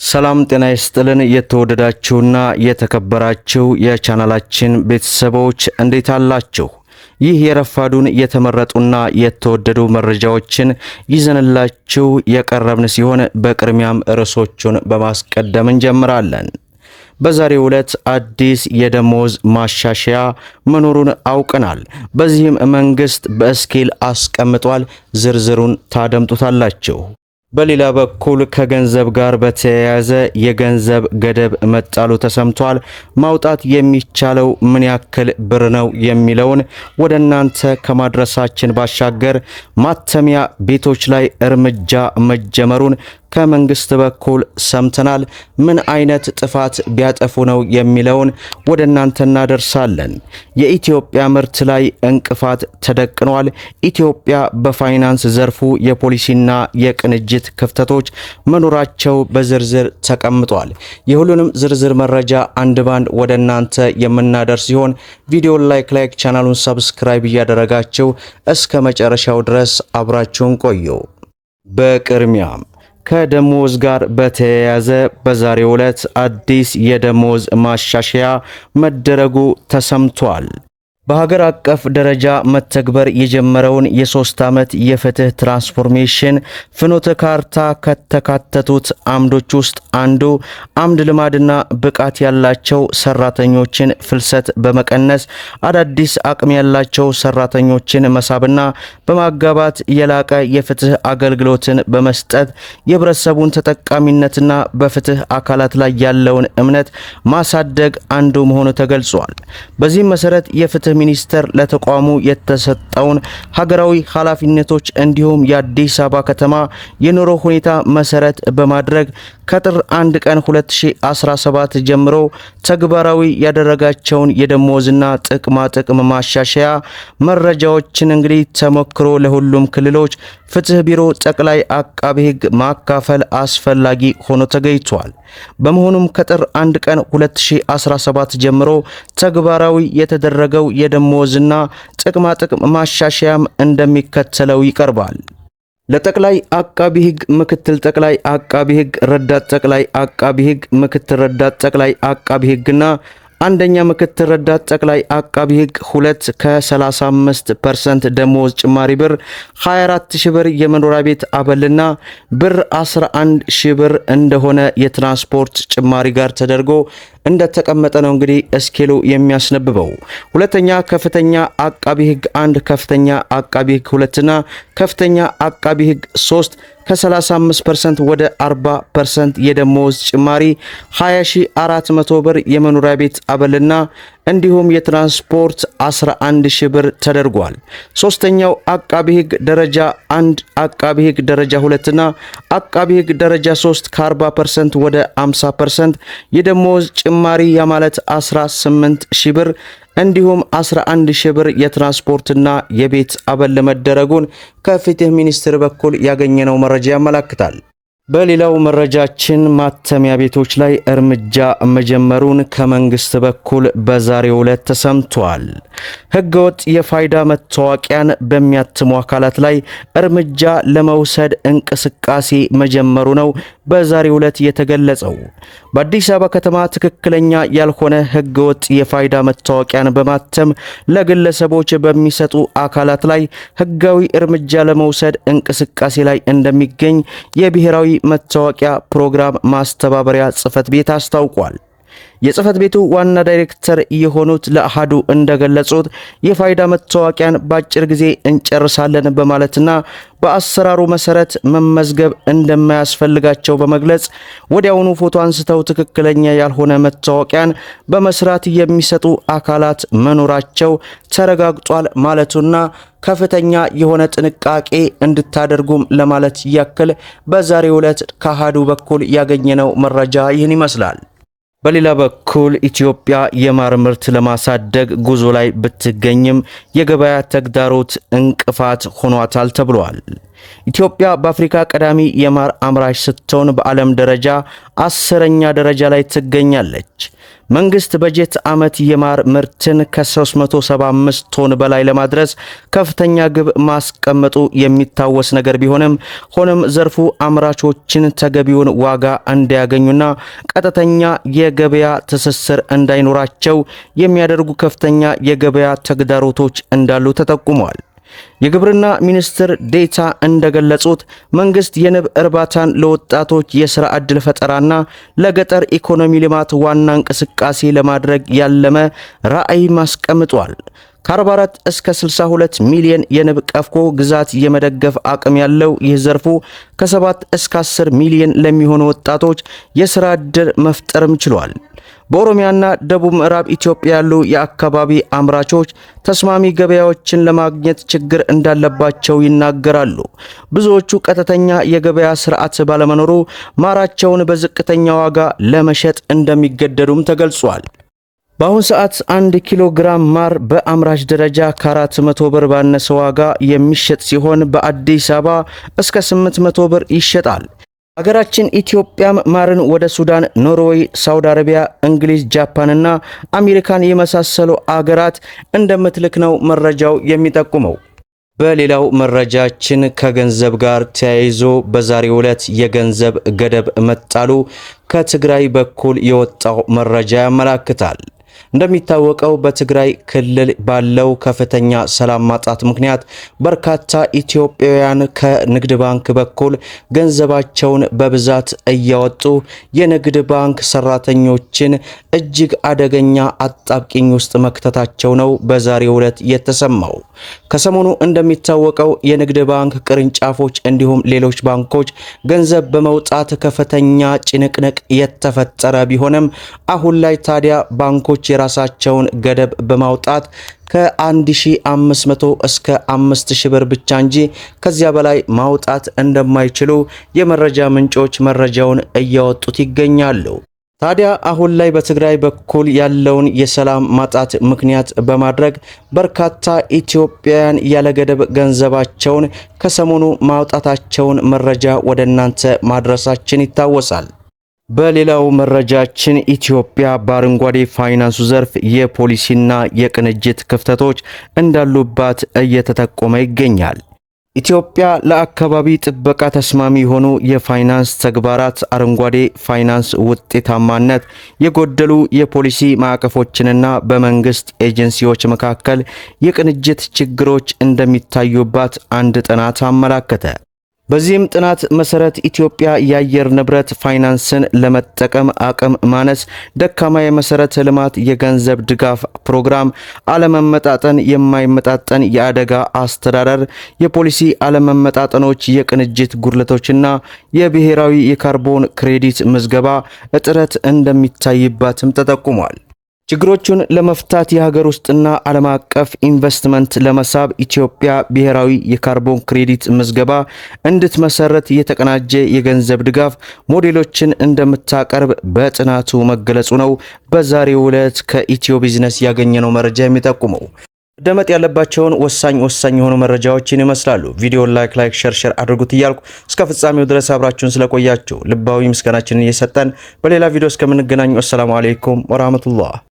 ሰላም ጤና ይስጥልን የተወደዳችሁና የተከበራችሁ የቻናላችን ቤተሰቦች እንዴት አላችሁ? ይህ የረፋዱን የተመረጡና የተወደዱ መረጃዎችን ይዘንላችሁ የቀረብን ሲሆን በቅድሚያም ርዕሶቹን በማስቀደም እንጀምራለን። በዛሬው ዕለት አዲስ የደሞዝ ማሻሻያ መኖሩን አውቀናል። በዚህም መንግስት በስኬል አስቀምጧል። ዝርዝሩን ታደምጡታላችሁ። በሌላ በኩል ከገንዘብ ጋር በተያያዘ የገንዘብ ገደብ መጣሉ ተሰምቷል። ማውጣት የሚቻለው ምን ያክል ብር ነው የሚለውን ወደ እናንተ ከማድረሳችን ባሻገር ማተሚያ ቤቶች ላይ እርምጃ መጀመሩን ከመንግስት በኩል ሰምተናል። ምን አይነት ጥፋት ቢያጠፉ ነው የሚለውን ወደ እናንተ እናደርሳለን። የኢትዮጵያ ምርት ላይ እንቅፋት ተደቅኗል። ኢትዮጵያ በፋይናንስ ዘርፉ የፖሊሲና የቅንጅት ክፍተቶች መኖራቸው በዝርዝር ተቀምጧል። የሁሉንም ዝርዝር መረጃ አንድ ባንድ ወደ እናንተ የምናደርስ ሲሆን ቪዲዮን ላይክ ቻናሉን ሰብስክራይብ እያደረጋችሁ እስከ መጨረሻው ድረስ አብራችሁን ቆዩ። በቅድሚያም ከደሞዝ ጋር በተያያዘ በዛሬው ዕለት አዲስ የደሞዝ ማሻሻያ መደረጉ ተሰምቷል። በሀገር አቀፍ ደረጃ መተግበር የጀመረውን የ3 ዓመት የፍትህ ትራንስፎርሜሽን ፍኖተ ካርታ ከተካተቱት አምዶች ውስጥ አንዱ አምድ ልማድና ብቃት ያላቸው ሰራተኞችን ፍልሰት በመቀነስ አዳዲስ አቅም ያላቸው ሰራተኞችን መሳብና በማጋባት የላቀ የፍትህ አገልግሎትን በመስጠት የህብረተሰቡን ተጠቃሚነትና በፍትህ አካላት ላይ ያለውን እምነት ማሳደግ አንዱ መሆኑ ተገልጿል። በዚህም መሰረት የፍትህ ሚኒስተር ለተቋሙ የተሰጠውን ሀገራዊ ኃላፊነቶች እንዲሁም የአዲስ አበባ ከተማ የኑሮ ሁኔታ መሰረት በማድረግ ከጥር 1 ቀን 2017 ጀምሮ ተግባራዊ ያደረጋቸውን የደሞዝና ጥቅማ ማሻሻያ መረጃዎችን እንግዲህ ተሞክሮ ለሁሉም ክልሎች ፍትህ ቢሮ ጠቅላይ አቃቤ ሕግ ማካፈል አስፈላጊ ሆኖ ተገኝቷል። በመሆኑም ከጥር 1 ቀን 2017 ጀምሮ ተግባራዊ የተደረገው የደሞዝና ጥቅማ ማሻሻያም እንደሚከተለው ይቀርባል። ለጠቅላይ አቃቢ ሕግ፣ ምክትል ጠቅላይ አቃቢ ሕግ፣ ረዳት ጠቅላይ አቃቢ ሕግ፣ ምክትል ረዳት ጠቅላይ አቃቢ ሕግና አንደኛ ምክትል ረዳት ጠቅላይ አቃቢ ሕግ 2 ከ35% ደሞዝ ጭማሪ ብር 24000 ብር የመኖሪያ ቤት አበልና ብር 11000 ብር እንደሆነ የትራንስፖርት ጭማሪ ጋር ተደርጎ እንደተቀመጠ ነው እንግዲህ እስኬሉ የሚያስነብበው። ሁለተኛ ከፍተኛ አቃቢ ሕግ 1 ከፍተኛ አቃቢ ሕግ 2 እና ከፍተኛ አቃቢ ሕግ 3 ከ35% ወደ 40% የደሞዝ ጭማሪ 20400 ብር የመኖሪያ ቤት አበልና እንዲሁም የትራንስፖርት 11000 ብር ተደርጓል። ሶስተኛው አቃቢ ሕግ ደረጃ 1 አቃቢ ሕግ ደረጃ 2 እና አቃቢ ሕግ ደረጃ 3 ከ40% ወደ 50% የደሞዝ ጭማሪ ያማለት 18000 ብር እንዲሁም 11000 ብር የትራንስፖርትና የቤት አበል መደረጉን ከፍትህ ሚኒስቴር በኩል ያገኘነው መረጃ ያመለክታል። በሌላው መረጃችን ማተሚያ ቤቶች ላይ እርምጃ መጀመሩን ከመንግስት በኩል በዛሬው ዕለት ተሰምቷል። ህገወጥ የፋይዳ መታወቂያን በሚያትሙ አካላት ላይ እርምጃ ለመውሰድ እንቅስቃሴ መጀመሩ ነው በዛሬው ዕለት የተገለጸው። በአዲስ አበባ ከተማ ትክክለኛ ያልሆነ ህገወጥ የፋይዳ መታወቂያን በማተም ለግለሰቦች በሚሰጡ አካላት ላይ ህጋዊ እርምጃ ለመውሰድ እንቅስቃሴ ላይ እንደሚገኝ የብሔራዊ መታወቂያ ፕሮግራም ማስተባበሪያ ጽህፈት ቤት አስታውቋል። የጽህፈት ቤቱ ዋና ዳይሬክተር የሆኑት ለአሃዱ እንደገለጹት የፋይዳ መታወቂያን በአጭር ጊዜ እንጨርሳለን በማለትና በአሰራሩ መሰረት መመዝገብ እንደማያስፈልጋቸው በመግለጽ ወዲያውኑ ፎቶ አንስተው ትክክለኛ ያልሆነ መታወቂያን በመስራት የሚሰጡ አካላት መኖራቸው ተረጋግጧል ማለቱና ከፍተኛ የሆነ ጥንቃቄ እንድታደርጉም ለማለት ያክል በዛሬው ዕለት ከአሃዱ በኩል ያገኘነው መረጃ ይህን ይመስላል። በሌላ በኩል ኢትዮጵያ የማር ምርት ለማሳደግ ጉዞ ላይ ብትገኝም የገበያ ተግዳሮት እንቅፋት ሆኗታል ተብሏል። ኢትዮጵያ በአፍሪካ ቀዳሚ የማር አምራች ስትሆን በዓለም ደረጃ 10ኛ ደረጃ ላይ ትገኛለች። መንግስት በጀት ዓመት የማር ምርትን ከ375 ቶን በላይ ለማድረስ ከፍተኛ ግብ ማስቀመጡ የሚታወስ ነገር ቢሆንም ሆኖም ዘርፉ አምራቾችን ተገቢውን ዋጋ እንዲያገኙና ቀጥተኛ የገበያ ትስስር እንዳይኖራቸው የሚያደርጉ ከፍተኛ የገበያ ተግዳሮቶች እንዳሉ ተጠቁመዋል። የግብርና ሚኒስትር ዴታ እንደገለጹት መንግስት የንብ እርባታን ለወጣቶች የሥራ ዕድል ፈጠራና ለገጠር ኢኮኖሚ ልማት ዋና እንቅስቃሴ ለማድረግ ያለመ ራዕይ ማስቀምጧል። ከ44 እስከ 62 ሚሊዮን የንብ ቀፎ ግዛት የመደገፍ አቅም ያለው ይህ ዘርፉ ከ7 እስከ 10 ሚሊዮን ለሚሆኑ ወጣቶች የሥራ ዕድል መፍጠርም ችሏል። በኦሮሚያና ደቡብ ምዕራብ ኢትዮጵያ ያሉ የአካባቢ አምራቾች ተስማሚ ገበያዎችን ለማግኘት ችግር እንዳለባቸው ይናገራሉ። ብዙዎቹ ቀጥተኛ የገበያ ስርዓት ባለመኖሩ ማራቸውን በዝቅተኛ ዋጋ ለመሸጥ እንደሚገደዱም ተገልጿል። በአሁን ሰዓት 1 ኪሎ ግራም ማር በአምራች ደረጃ ከ400 ብር ባነሰ ዋጋ የሚሸጥ ሲሆን በአዲስ አበባ እስከ 800 ብር ይሸጣል። ሀገራችን ኢትዮጵያም ማርን ወደ ሱዳን፣ ኖርዌይ፣ ሳውዲ አረቢያ፣ እንግሊዝ፣ ጃፓንና አሜሪካን የመሳሰሉ አገራት እንደምትልክ ነው መረጃው የሚጠቁመው። በሌላው መረጃችን ከገንዘብ ጋር ተያይዞ በዛሬው ዕለት የገንዘብ ገደብ መጣሉ ከትግራይ በኩል የወጣው መረጃ ያመላክታል። እንደሚታወቀው በትግራይ ክልል ባለው ከፍተኛ ሰላም ማጣት ምክንያት በርካታ ኢትዮጵያውያን ከንግድ ባንክ በኩል ገንዘባቸውን በብዛት እያወጡ የንግድ ባንክ ሰራተኞችን እጅግ አደገኛ አጣብቂኝ ውስጥ መክተታቸው ነው በዛሬው ዕለት የተሰማው። ከሰሞኑ እንደሚታወቀው የንግድ ባንክ ቅርንጫፎች እንዲሁም ሌሎች ባንኮች ገንዘብ በመውጣት ከፍተኛ ጭንቅንቅ የተፈጠረ ቢሆንም አሁን ላይ ታዲያ ባንኮች የራሳቸውን ገደብ በማውጣት ከ1500 እስከ 5000 ብር ብቻ እንጂ ከዚያ በላይ ማውጣት እንደማይችሉ የመረጃ ምንጮች መረጃውን እያወጡት ይገኛሉ። ታዲያ አሁን ላይ በትግራይ በኩል ያለውን የሰላም ማጣት ምክንያት በማድረግ በርካታ ኢትዮጵያውያን ያለ ገደብ ገንዘባቸውን ከሰሞኑ ማውጣታቸውን መረጃ ወደ እናንተ ማድረሳችን ይታወሳል። በሌላው መረጃችን ኢትዮጵያ በአረንጓዴ ፋይናንሱ ዘርፍ የፖሊሲና የቅንጅት ክፍተቶች እንዳሉባት እየተጠቆመ ይገኛል። ኢትዮጵያ ለአካባቢ ጥበቃ ተስማሚ የሆኑ የፋይናንስ ተግባራት፣ አረንጓዴ ፋይናንስ ውጤታማነት የጎደሉ የፖሊሲ ማዕቀፎችንና በመንግስት ኤጀንሲዎች መካከል የቅንጅት ችግሮች እንደሚታዩባት አንድ ጥናት አመላከተ። በዚህም ጥናት መሰረት ኢትዮጵያ የአየር ንብረት ፋይናንስን ለመጠቀም አቅም ማነስ፣ ደካማ የመሰረተ ልማት የገንዘብ ድጋፍ ፕሮግራም አለመመጣጠን፣ የማይመጣጠን የአደጋ አስተዳደር፣ የፖሊሲ አለመመጣጠኖች፣ የቅንጅት ጉድለቶችና የብሔራዊ የካርቦን ክሬዲት ምዝገባ እጥረት እንደሚታይባትም ተጠቁሟል። ችግሮቹን ለመፍታት የሀገር ውስጥና ዓለም አቀፍ ኢንቨስትመንት ለመሳብ ኢትዮጵያ ብሔራዊ የካርቦን ክሬዲት ምዝገባ እንድትመሰረት የተቀናጀ የገንዘብ ድጋፍ ሞዴሎችን እንደምታቀርብ በጥናቱ መገለጹ ነው በዛሬው ዕለት ከኢትዮ ቢዝነስ ያገኘነው መረጃ የሚጠቁመው። ደመጥ ያለባቸውን ወሳኝ የሆኑ መረጃዎችን ይመስላሉ። ቪዲዮውን ላይክ ሸር አድርጉት እያልኩ እስከ ፍጻሜው ድረስ አብራችሁን ስለቆያችሁ ልባዊ ምስጋናችንን እየሰጠን በሌላ ቪዲዮ እስከምንገናኝ ወሰላሙ አለይኩም ወራህመቱላህ።